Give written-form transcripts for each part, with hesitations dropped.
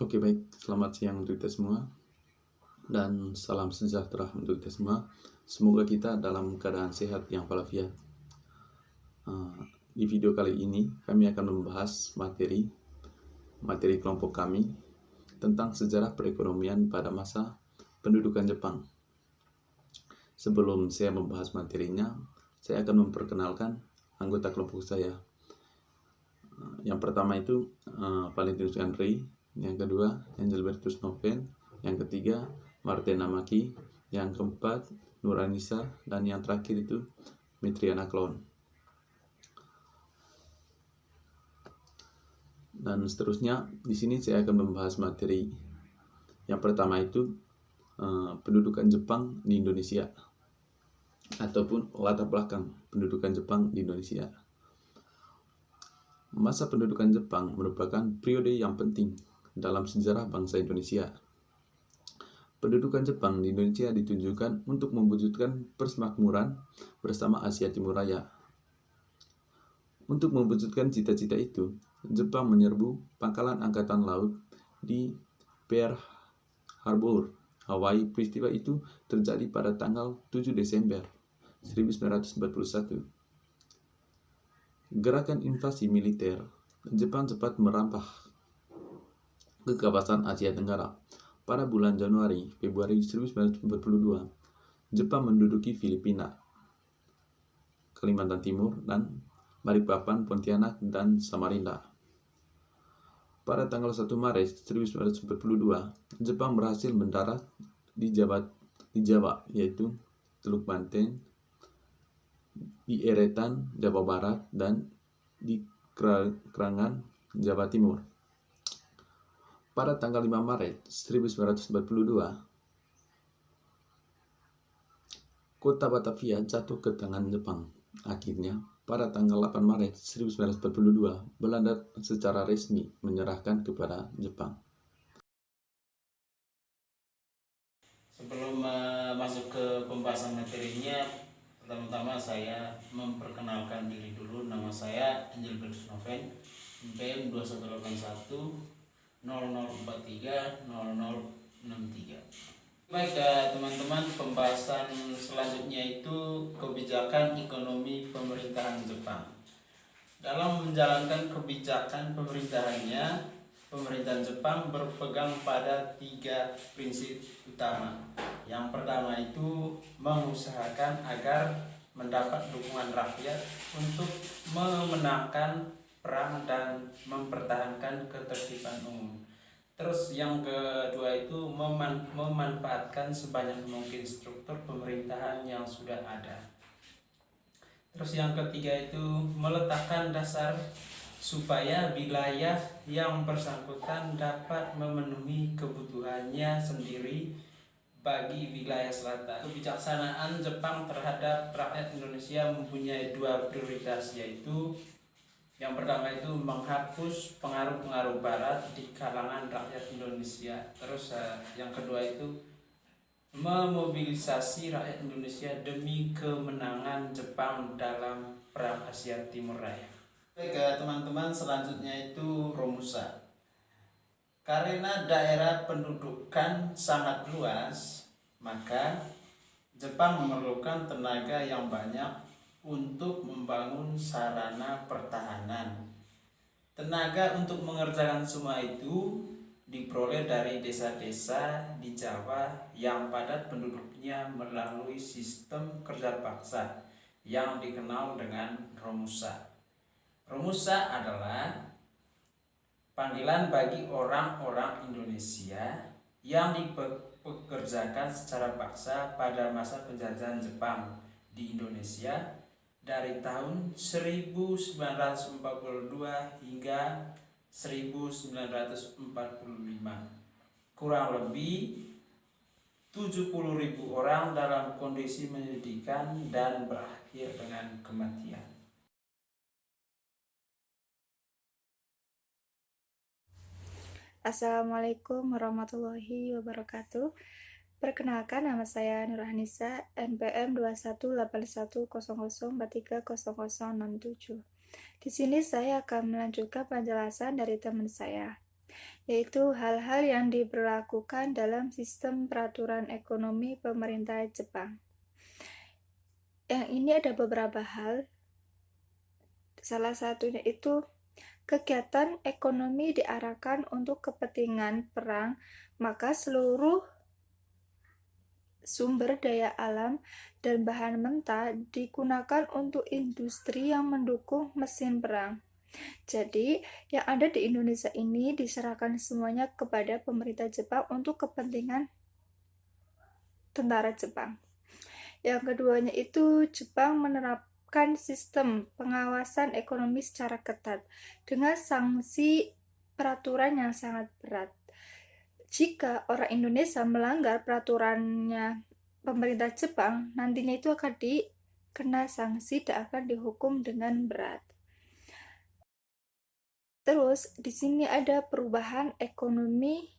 Oke, baik, selamat siang untuk kita semua dan salam sejahtera untuk kita semua. Semoga kita dalam keadaan sehat yang walafiat. Di video kali ini kami akan membahas materi kelompok kami tentang sejarah perekonomian pada masa pendudukan Jepang. Sebelum saya membahas materinya, saya akan memperkenalkan anggota kelompok saya. Yang pertama itu Valentinus Andrei, yang kedua Angelbertus Noven, yang ketiga Martina Maki, yang keempat Nur Anissa, dan yang terakhir itu Mitriana Klon. Dan seterusnya di sini saya akan membahas materi. Yang pertama itu pendudukan Jepang di Indonesia ataupun latar belakang pendudukan Jepang di Indonesia. Masa pendudukan Jepang merupakan periode yang penting dalam sejarah bangsa Indonesia. Pendudukan Jepang di Indonesia ditujukan untuk mewujudkan persemakmuran bersama Asia Timur Raya. Untuk mewujudkan cita-cita itu, Jepang menyerbu pangkalan angkatan laut di Pearl Harbor, Hawaii. Peristiwa itu terjadi pada tanggal 7 Desember 1941. Gerakan invasi militer Jepang cepat merampah ke kawasan Asia Tenggara. Pada bulan Januari-Februari 1942, Jepang menduduki Filipina, Kalimantan Timur, dan Balikpapan, Pontianak, dan Samarinda. Pada tanggal 1 Maret 1942, Jepang berhasil mendarat di Jawa, yaitu Teluk Banten, di Eretan, Jawa Barat, dan di Kerangan, Jawa Timur. Pada tanggal 5 Maret 1942, kota Batavia jatuh ke tangan Jepang. Akhirnya, pada tanggal 8 Maret 1942, Belanda secara resmi menyerahkan kepada Jepang. Sebelum masuk ke pembahasan materinya, pertama-tama saya memperkenalkan diri dulu. Nama saya Angelbertus Noven, NPM 2181 0043 0063. Baik teman-teman, pembahasan selanjutnya itu kebijakan ekonomi pemerintahan Jepang. Dalam menjalankan kebijakan pemerintahannya, pemerintahan Jepang berpegang pada 3 prinsip utama. Yang pertama itu mengusahakan agar mendapat dukungan rakyat untuk memenangkan perang dan mempertahankan ketertiban umum. Terus yang kedua itu memanfaatkan sebanyak mungkin struktur pemerintahan yang sudah ada. Terus yang ketiga itu meletakkan dasar supaya wilayah yang bersangkutan dapat memenuhi kebutuhannya sendiri bagi wilayah selatan. Kebijaksanaan Jepang terhadap rakyat Indonesia mempunyai 2 prioritas, yaitu yang pertama itu menghapus pengaruh-pengaruh barat di kalangan rakyat Indonesia. Terus yang kedua itu memobilisasi rakyat Indonesia demi kemenangan Jepang dalam Perang Asia Timur Raya. Baik teman-teman, selanjutnya itu Romusa. Karena daerah pendudukan sangat luas, maka Jepang memerlukan tenaga yang banyak untuk membangun sarana pertahanan. Tenaga untuk mengerjakan semua itu diperoleh dari desa-desa di Jawa yang padat penduduknya melalui sistem kerja paksa yang dikenal dengan Romusa. Romusa adalah panggilan bagi orang-orang Indonesia yang dipekerjakan secara paksa pada masa penjajahan Jepang di Indonesia dari tahun 1942 hingga 1945. Kurang lebih 70.000 orang dalam kondisi menyedihkan dan berakhir dengan kematian. Assalamualaikum warahmatullahi wabarakatuh. Perkenalkan, nama saya Nur Anissa, NPM 218100430067. Di sini saya akan melanjutkan penjelasan dari teman saya. yaitu hal-hal yang diberlakukan dalam sistem peraturan ekonomi pemerintah Jepang. Yang ini ada beberapa hal, salah satunya itu kegiatan ekonomi diarahkan untuk kepentingan perang, maka seluruh sumber daya alam dan bahan mentah digunakan untuk industri yang mendukung mesin perang. Jadi, yang ada di Indonesia ini diserahkan semuanya kepada pemerintah Jepang untuk kepentingan tentara Jepang. Yang keduanya itu Jepang menerapkan sistem pengawasan ekonomi secara ketat dengan sanksi peraturan yang sangat berat. Jika orang Indonesia melanggar peraturannya pemerintah Jepang, nantinya itu akan dikena sanksi dan akan dihukum dengan berat. Terus, di sini ada perubahan ekonomi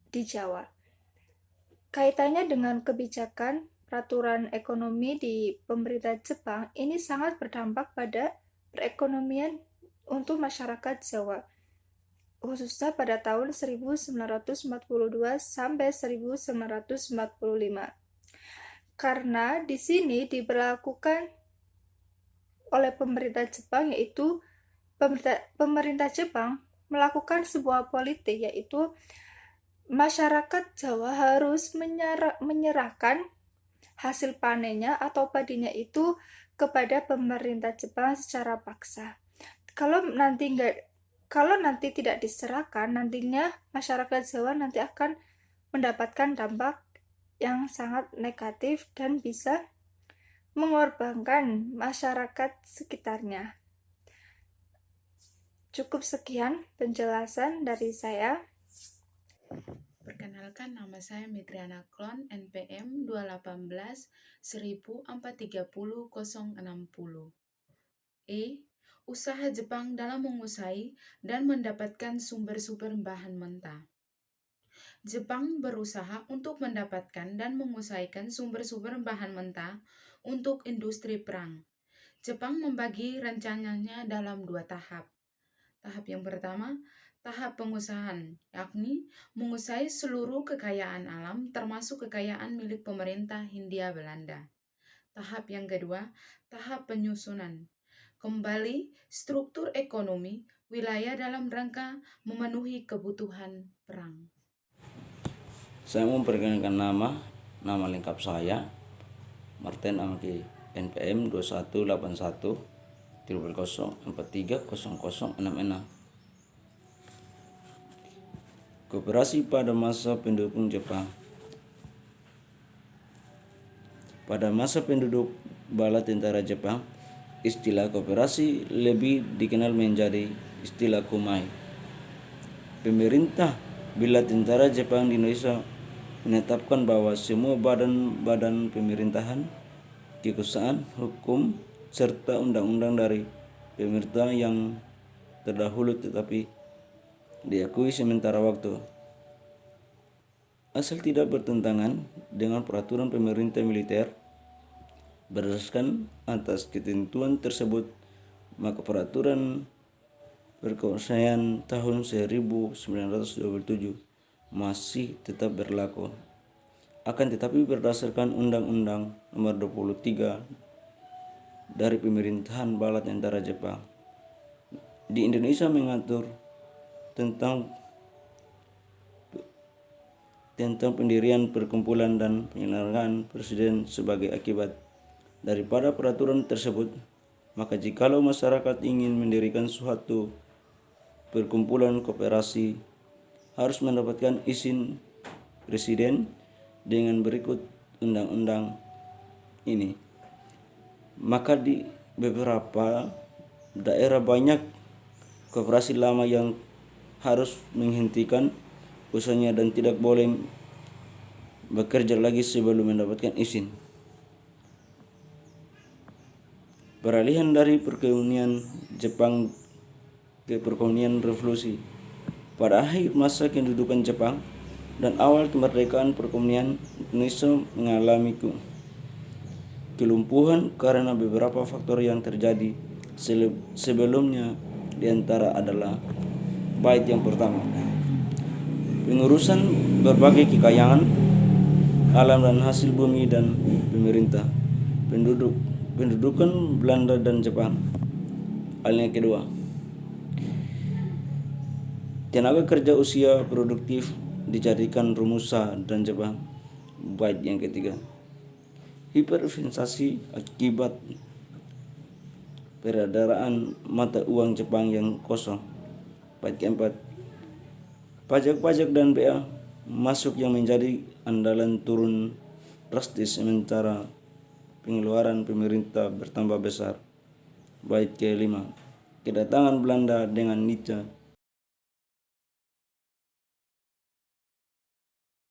di Jawa. Kaitannya dengan kebijakan peraturan ekonomi di pemerintah Jepang, ini sangat berdampak pada perekonomian untuk masyarakat Jawa, khususnya pada tahun 1942 sampai 1945. Karena di sini diberlakukan oleh pemerintah Jepang, yaitu pemerintah Jepang melakukan sebuah politik, yaitu masyarakat Jawa harus menyerahkan hasil panennya atau padinya itu kepada pemerintah Jepang secara paksa. Kalau nanti tidak diserahkan, nantinya masyarakat Jawa nanti akan mendapatkan dampak yang sangat negatif dan bisa mengorbankan masyarakat sekitarnya. Cukup sekian penjelasan dari saya. Perkenalkan, nama saya Mitriana Klon, NPM 218 1430060. Usaha Jepang dalam menguasai dan mendapatkan sumber-sumber bahan mentah. Jepang berusaha untuk mendapatkan dan menguasai sumber-sumber bahan mentah untuk industri perang. Jepang membagi rencananya dalam 2 tahap. Tahap yang pertama, tahap pengusahaan, yakni menguasai seluruh kekayaan alam termasuk kekayaan milik pemerintah Hindia Belanda. Tahap yang kedua, tahap penyusunan. Kembali struktur ekonomi wilayah dalam rangka memenuhi kebutuhan perang. Saya memperkenalkan nama lengkap saya Martin Amki, NPM 2181 00430066. Koperasi pada masa pendukung Jepang. Pada masa penduduk bala tentara Jepang, istilah koperasi lebih dikenal menjadi istilah kumai. Pemerintah bala tentara Jepang di Indonesia menetapkan bahwa semua badan-badan pemerintahan, kekuasaan, hukum, serta undang-undang dari pemerintah yang terdahulu tetapi diakui sementara waktu, asal tidak bertentangan dengan peraturan pemerintah militer. Berdasarkan atas ketentuan tersebut, maka peraturan perkosaan tahun 1927 masih tetap berlaku. Akan tetapi berdasarkan Undang-Undang Nomor 23 dari Pemerintahan Bala Tentara Jepang di Indonesia mengatur tentang pendirian perkumpulan dan penyelenggaraan presiden. Sebagai akibat daripada peraturan tersebut, maka jikalau masyarakat ingin mendirikan suatu perkumpulan koperasi harus mendapatkan izin presiden dengan berikut undang-undang ini. Maka di beberapa daerah banyak koperasi lama yang harus menghentikan usahanya dan tidak boleh bekerja lagi sebelum mendapatkan izin. Peralihan dari perekonomian Jepang ke perekonomian revolusi. Pada akhir masa kedudukan Jepang dan awal kemerdekaan perekonomian Indonesia mengalami kelumpuhan karena beberapa faktor yang terjadi sebelumnya. Di antara adalah Bait yang pertama, pengurusan berbagai kekayaan alam dan hasil bumi dan pemerintah, pendudukan Belanda dan Jepang. Hal yang kedua, tenaga kerja usia produktif dijadikan Romusa dan Jepang. Bait yang ketiga, hiperinflasi akibat peredaran mata uang Jepang yang kosong. Bait keempat, pajak-pajak dan bea masuk yang menjadi andalan turun drastis sementara pengeluaran pemerintah bertambah besar. Bait kelima, kedatangan Belanda dengan Nietzsche